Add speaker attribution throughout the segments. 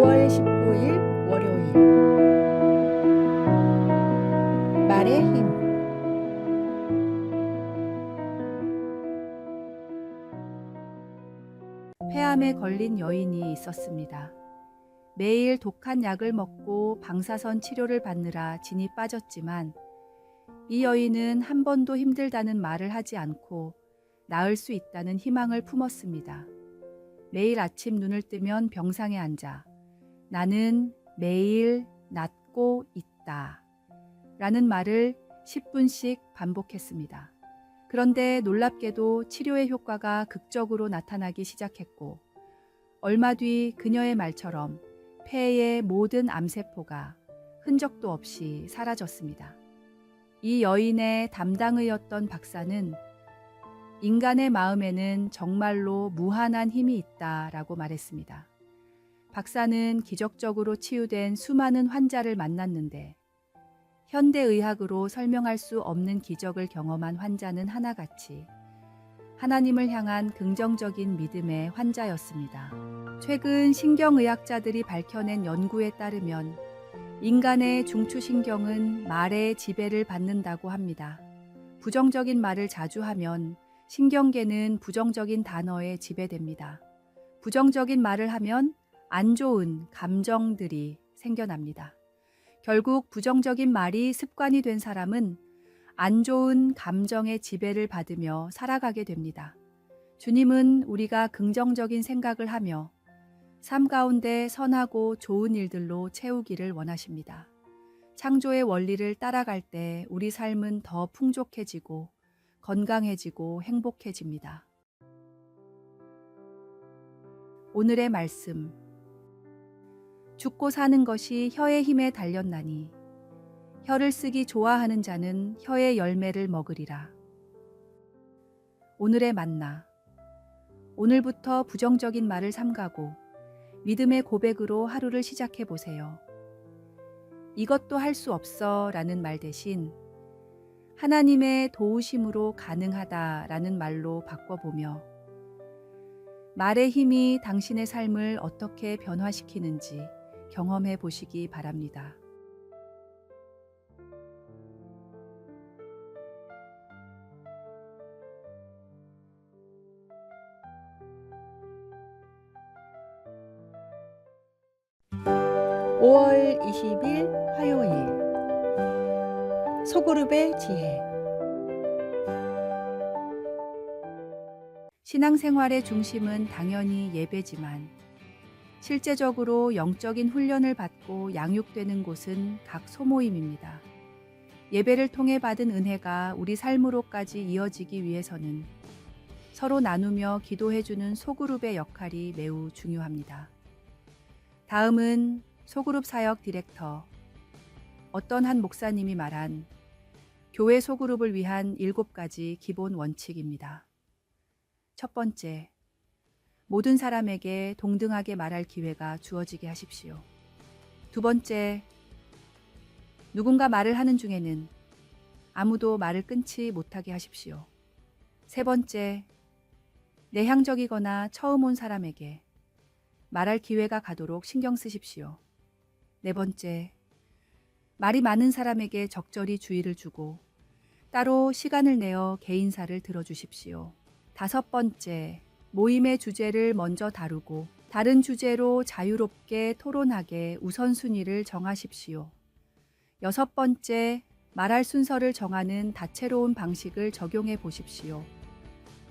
Speaker 1: 5월 19일 월요일 말의 힘. 폐암에 걸린 여인이 있었습니다. 매일 독한 약을 먹고 방사선 치료를 받느라 진이 빠졌지만 이 여인은 한 번도 힘들다는 말을 하지 않고 나을 수 있다는 희망을 품었습니다. 매일 아침 눈을 뜨면 병상에 앉아 나는 매일 낫고 있다 라는 말을 10분씩 반복했습니다. 그런데 놀랍게도 치료의 효과가 극적으로 나타나기 시작했고 얼마 뒤 그녀의 말처럼 폐의 모든 암세포가 흔적도 없이 사라졌습니다. 이 여인의 담당의였던 박사는 인간의 마음에는 정말로 무한한 힘이 있다라고 말했습니다. 박사는 기적적으로 치유된 수많은 환자를 만났는데 현대의학으로 설명할 수 없는 기적을 경험한 환자는 하나같이 하나님을 향한 긍정적인 믿음의 환자였습니다. 최근 신경의학자들이 밝혀낸 연구에 따르면 인간의 중추신경은 말의 지배를 받는다고 합니다. 부정적인 말을 자주 하면 신경계는 부정적인 단어에 지배됩니다. 부정적인 말을 하면 안 좋은 감정들이 생겨납니다. 결국 부정적인 말이 습관이 된 사람은 안 좋은 감정의 지배를 받으며 살아가게 됩니다. 주님은 우리가 긍정적인 생각을 하며 삶 가운데 선하고 좋은 일들로 채우기를 원하십니다. 창조의 원리를 따라갈 때 우리 삶은 더 풍족해지고 건강해지고 행복해집니다. 오늘의 말씀. 죽고 사는 것이 혀의 힘에 달렸나니 혀를 쓰기 좋아하는 자는 혀의 열매를 먹으리라. 오늘의 만나. 오늘부터 부정적인 말을 삼가고 믿음의 고백으로 하루를 시작해 보세요. 이것도 할 수 없어 라는 말 대신 하나님의 도우심으로 가능하다 라는 말로 바꿔보며 말의 힘이 당신의 삶을 어떻게 변화시키는지 경험해 보시기 바랍니다. (5월 20일) 화요일 소그룹의 지혜. 신앙생활의 중심은 당연히 예배지만 실제적으로 영적인 훈련을 받고 양육되는 곳은 각 소모임입니다. 예배를 통해 받은 은혜가 우리 삶으로까지 이어지기 위해서는 서로 나누며 기도해주는 소그룹의 역할이 매우 중요합니다. 다음은 소그룹 사역 디렉터 어떤 한 목사님이 말한 교회 소그룹을 위한 7가지 기본 원칙입니다. 첫 번째, 모든 사람에게 동등하게 말할 기회가 주어지게 하십시오. 두 번째, 누군가 말을 하는 중에는 아무도 말을 끊지 못하게 하십시오. 세 번째, 내향적이거나 처음 온 사람에게 말할 기회가 가도록 신경 쓰십시오. 네 번째, 말이 많은 사람에게 적절히 주의를 주고 따로 시간을 내어 개인사를 들어주십시오. 다섯 번째, 모임의 주제를 먼저 다루고 다른 주제로 자유롭게 토론하게 우선순위를 정하십시오. 여섯 번째, 말할 순서를 정하는 다채로운 방식을 적용해 보십시오.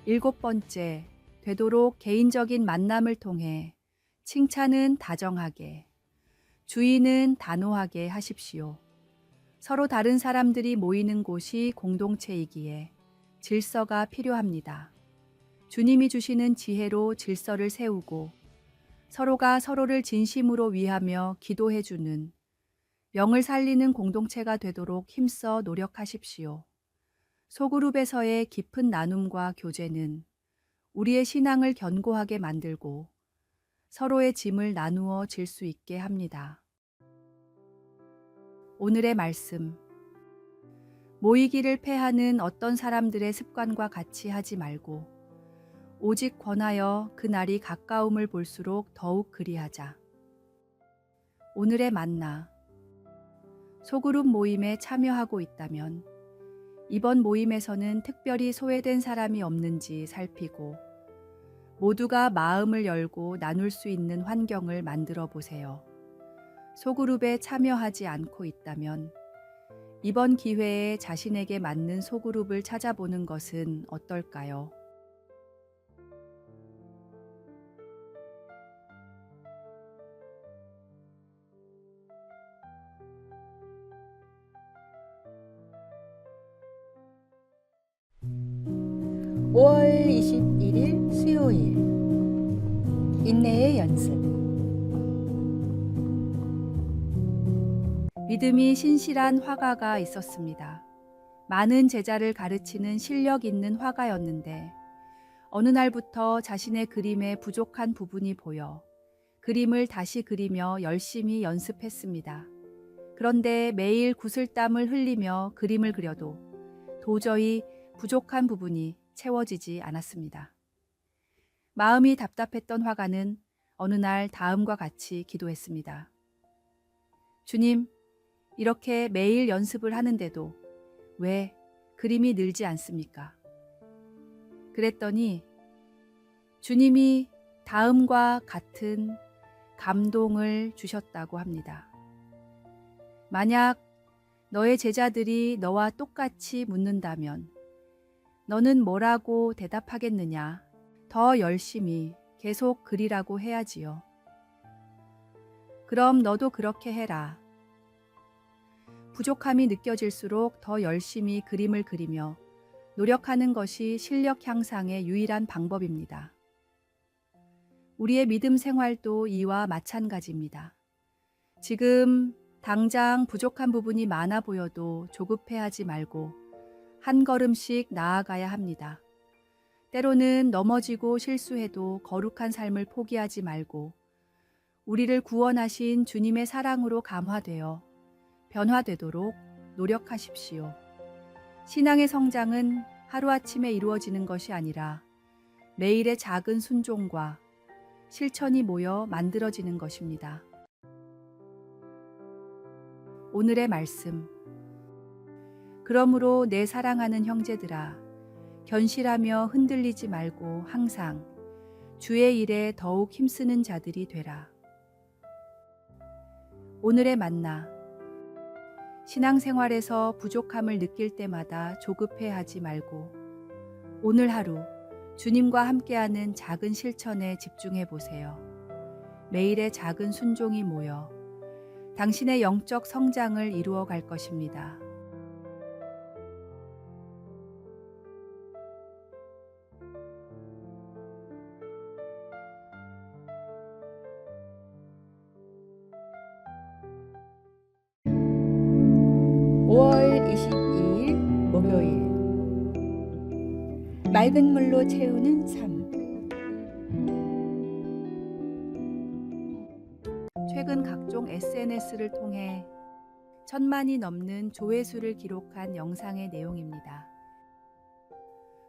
Speaker 1: 일곱 번째, 되도록 개인적인 만남을 통해 칭찬은 다정하게, 주의는 단호하게 하십시오. 서로 다른 사람들이 모이는 곳이 공동체이기에 질서가 필요합니다. 주님이 주시는 지혜로 질서를 세우고 서로가 서로를 진심으로 위하며 기도해주는 영을 살리는 공동체가 되도록 힘써 노력하십시오. 소그룹에서의 깊은 나눔과 교제는 우리의 신앙을 견고하게 만들고 서로의 짐을 나누어 질 수 있게 합니다. 오늘의 말씀. 모이기를 패하는 어떤 사람들의 습관과 같이 하지 말고 오직 권하여 그 날이 가까움을 볼수록 더욱 그리하자. 오늘의 만나. 소그룹 모임에 참여하고 있다면 이번 모임에서는 특별히 소외된 사람이 없는지 살피고 모두가 마음을 열고 나눌 수 있는 환경을 만들어 보세요. 소그룹에 참여하지 않고 있다면 이번 기회에 자신에게 맞는 소그룹을 찾아보는 것은 어떨까요?
Speaker 2: (5월 21일) 수요일 인내의 연습.
Speaker 1: 믿음이 신실한 화가가 있었습니다. 많은 제자를 가르치는 실력 있는 화가였는데 어느 날부터 자신의 그림에 부족한 부분이 보여 그림을 다시 그리며 열심히 연습했습니다. 그런데 매일 구슬땀을 흘리며 그림을 그려도 도저히 부족한 부분이 채워지지 않았습니다. 마음이 답답했던 화가는 어느 날 다음과 같이 기도했습니다. 주님, 이렇게 매일 연습을 하는데도 왜 그림이 늘지 않습니까? 그랬더니 주님이 다음과 같은 감동을 주셨다고 합니다. 만약 너의 제자들이 너와 똑같이 묻는다면 너는 뭐라고 대답하겠느냐? 더 열심히 계속 그리라고 해야지요. 그럼 너도 그렇게 해라. 부족함이 느껴질수록 더 열심히 그림을 그리며 노력하는 것이 실력 향상의 유일한 방법입니다. 우리의 믿음 생활도 이와 마찬가지입니다. 지금 당장 부족한 부분이 많아 보여도 조급해하지 말고 한 걸음씩 나아가야 합니다. 때로는 넘어지고 실수해도 거룩한 삶을 포기하지 말고 우리를 구원하신 주님의 사랑으로 감화되어 변화되도록 노력하십시오. 신앙의 성장은 하루아침에 이루어지는 것이 아니라 매일의 작은 순종과 실천이 모여 만들어지는 것입니다. 오늘의 말씀. 그러므로 내 사랑하는 형제들아, 견실하며 흔들리지 말고 항상 주의 일에 더욱 힘쓰는 자들이 되라. 오늘의 만나. 신앙생활에서 부족함을 느낄 때마다 조급해하지 말고 오늘 하루 주님과 함께하는 작은 실천에 집중해 보세요. 매일의 작은 순종이 모여 당신의 영적 성장을 이루어 갈 것입니다.
Speaker 2: (5월 22일) 목요일 맑은 물로 채우는 삶.
Speaker 1: 최근 각종 SNS를 통해 1,000만이 넘는 조회수를 기록한 영상의 내용입니다.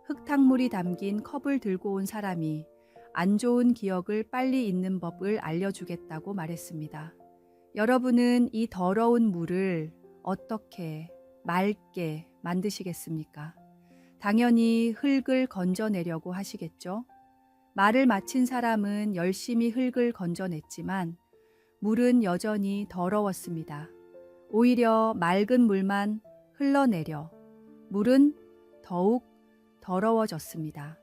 Speaker 1: 흙탕물이 담긴 컵을 들고 온 사람이 안 좋은 기억을 빨리 잊는 법을 알려주겠다고 말했습니다. 여러분은 이 더러운 물을 어떻게 맑게 만드시겠습니까? 당연히 흙을 건져내려고 하시겠죠? 말을 마친 사람은 열심히 흙을 건져냈지만 물은 여전히 더러웠습니다. 오히려 맑은 물만 흘러내려 물은 더욱 더러워졌습니다.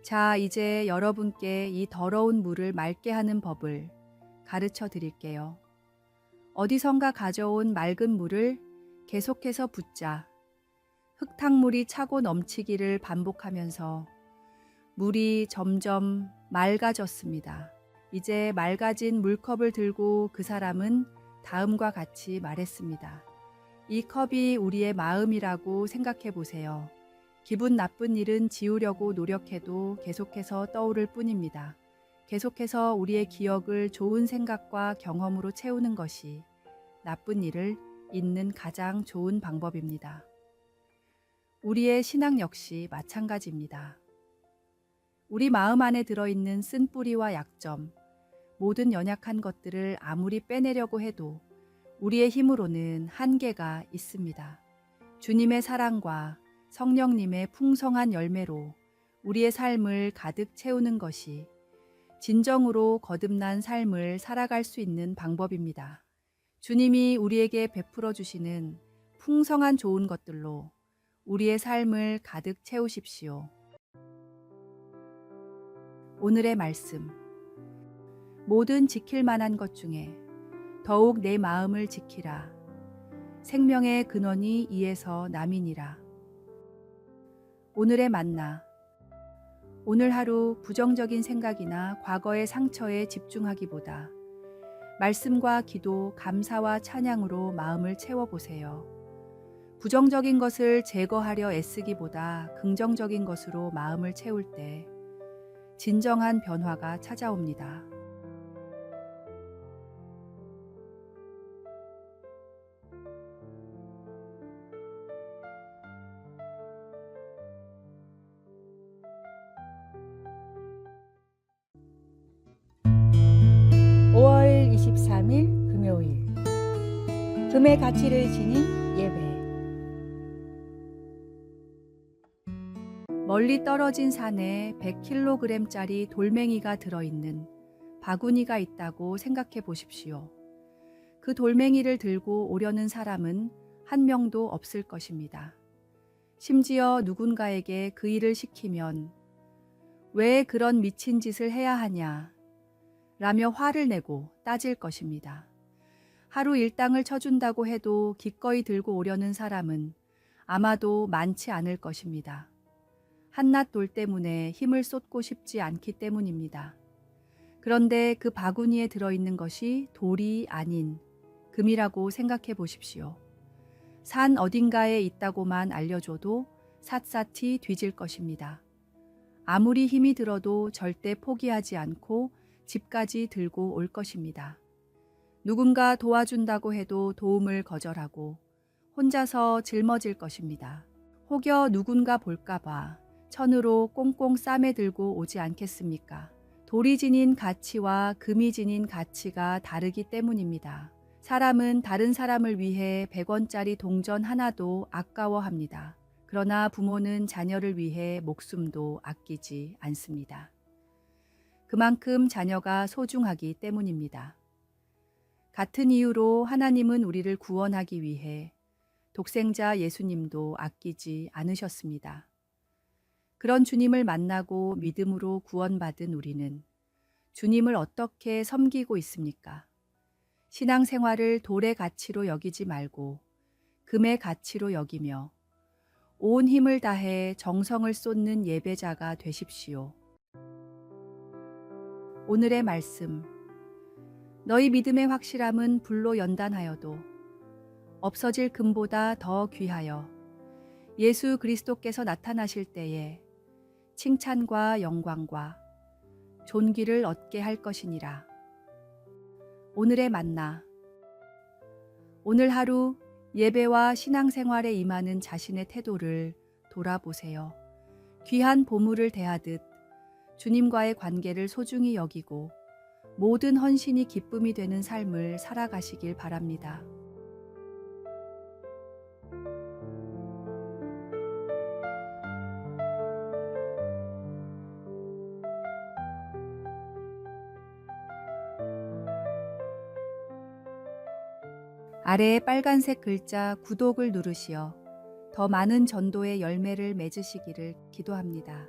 Speaker 1: 자, 이제 여러분께 이 더러운 물을 맑게 하는 법을 가르쳐 드릴게요. 어디선가 가져온 맑은 물을 계속해서 붓자 흙탕물이 차고 넘치기를 반복하면서 물이 점점 맑아졌습니다. 이제 맑아진 물컵을 들고 그 사람은 다음과 같이 말했습니다. 이 컵이 우리의 마음이라고 생각해 보세요. 기분 나쁜 일은 지우려고 노력해도 계속해서 떠오를 뿐입니다. 계속해서 우리의 기억을 좋은 생각과 경험으로 채우는 것이 나쁜 일을 잊는 가장 좋은 방법입니다. 우리의 신앙 역시 마찬가지입니다. 우리 마음 안에 들어있는 쓴뿌리와 약점, 모든 연약한 것들을 아무리 빼내려고 해도 우리의 힘으로는 한계가 있습니다. 주님의 사랑과 성령님의 풍성한 열매로 우리의 삶을 가득 채우는 것이 진정으로 거듭난 삶을 살아갈 수 있는 방법입니다. 주님이 우리에게 베풀어 주시는 풍성한 좋은 것들로 우리의 삶을 가득 채우십시오. 오늘의 말씀. 모든 지킬 만한 것 중에 더욱 내 마음을 지키라. 생명의 근원이 이에서 남이니라. 오늘의 만나. 오늘 하루 부정적인 생각이나 과거의 상처에 집중하기보다 말씀과 기도, 감사와 찬양으로 마음을 채워보세요. 부정적인 것을 제거하려 애쓰기보다 긍정적인 것으로 마음을 채울 때 진정한 변화가 찾아옵니다.
Speaker 2: (5월 23일) 금요일. 금의 가치를 지닌 예배.
Speaker 1: 멀리 떨어진 산에 100kg짜리 돌멩이가 들어있는 바구니가 있다고 생각해 보십시오. 그 돌멩이를 들고 오려는 사람은 한 명도 없을 것입니다. 심지어 누군가에게 그 일을 시키면 왜 그런 미친 짓을 해야 하냐 라며 화를 내고 따질 것입니다. 하루 일당을 쳐준다고 해도 기꺼이 들고 오려는 사람은 아마도 많지 않을 것입니다. 한낱 돌 때문에 힘을 쏟고 싶지 않기 때문입니다. 그런데 그 바구니에 들어있는 것이 돌이 아닌 금이라고 생각해 보십시오. 산 어딘가에 있다고만 알려줘도 샅샅이 뒤질 것입니다. 아무리 힘이 들어도 절대 포기하지 않고 집까지 들고 올 것입니다. 누군가 도와준다고 해도 도움을 거절하고 혼자서 짊어질 것입니다. 혹여 누군가 볼까봐 천으로 꽁꽁 싸매 들고 오지 않겠습니까? 돌이 지닌 가치와 금이 지닌 가치가 다르기 때문입니다. 사람은 다른 사람을 위해 100원짜리 동전 하나도 아까워합니다. 그러나 부모는 자녀를 위해 목숨도 아끼지 않습니다. 그만큼 자녀가 소중하기 때문입니다. 같은 이유로 하나님은 우리를 구원하기 위해 독생자 예수님도 아끼지 않으셨습니다. 그런 주님을 만나고 믿음으로 구원받은 우리는 주님을 어떻게 섬기고 있습니까? 신앙생활을 돌의 가치로 여기지 말고 금의 가치로 여기며 온 힘을 다해 정성을 쏟는 예배자가 되십시오. 오늘의 말씀. 너희 믿음의 확실함은 불로 연단하여도 없어질 금보다 더 귀하여 예수 그리스도께서 나타나실 때에 칭찬과 영광과 존귀를 얻게 할 것이니라. 오늘의 만나. 오늘 하루 예배와 신앙생활에 임하는 자신의 태도를 돌아보세요. 귀한 보물을 대하듯 주님과의 관계를 소중히 여기고 모든 헌신이 기쁨이 되는 삶을 살아가시길 바랍니다. 아래에 빨간색 글자 구독을 누르시어 더 많은 전도의 열매를 맺으시기를 기도합니다.